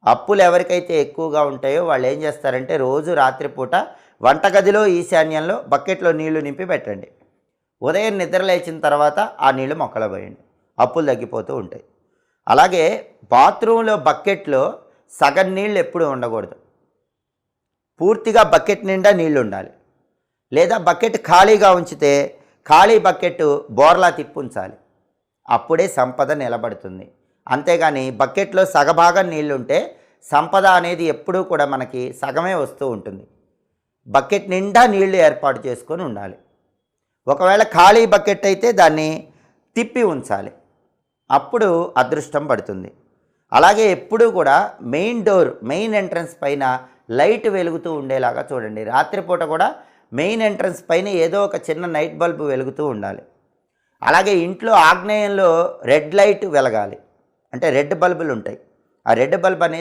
అప్పులు ఎవరికైతే ఎక్కువగా ఉంటాయో వాళ్ళు ఏం చేస్తారంటే రోజు రాత్రిపూట వంటగదిలో ఈశాన్యంలో బకెట్లో నీళ్లు నింపి పెట్టండి. ఉదయం నిద్ర లేచిన తర్వాత ఆ నీళ్లు మొక్కలో పోయండి. అప్పులు తగ్గిపోతూ ఉంటాయి. అలాగే బాత్రూంలో బకెట్లో సగం నీళ్ళు ఎప్పుడూ ఉండకూడదు. పూర్తిగా బకెట్ నిండా నీళ్లు ఉండాలి. లేదా బకెట్ ఖాళీగా ఉంచితే ఖాళీ బకెట్ బోర్లా తిప్పి ఉంచాలి. అప్పుడే సంపద నిలబడుతుంది. అంతేగాని బకెట్లో సగభాగం నీళ్లుంటే సంపద అనేది ఎప్పుడూ కూడా మనకి సగమే వస్తూ ఉంటుంది. బకెట్ నిండా నీళ్లు ఏర్పాటు చేసుకొని ఉండాలి. ఒకవేళ ఖాళీ బకెట్ అయితే దాన్ని తిప్పి ఉంచాలి. అప్పుడు అదృష్టం పడుతుంది. అలాగే ఎప్పుడూ కూడా మెయిన్ ఎంట్రన్స్ పైన లైట్ వెలుగుతూ ఉండేలాగా చూడండి. రాత్రిపూట కూడా మెయిన్ ఎంట్రన్స్ పైన ఏదో ఒక చిన్న నైట్ బల్బు వెలుగుతూ ఉండాలి. అలాగే ఇంట్లో ఆగ్నేయంలో రెడ్ లైట్ వెలగాలి. అంటే రెడ్ బల్బులు ఉంటాయి. ఆ రెడ్ బల్బ్ అనేది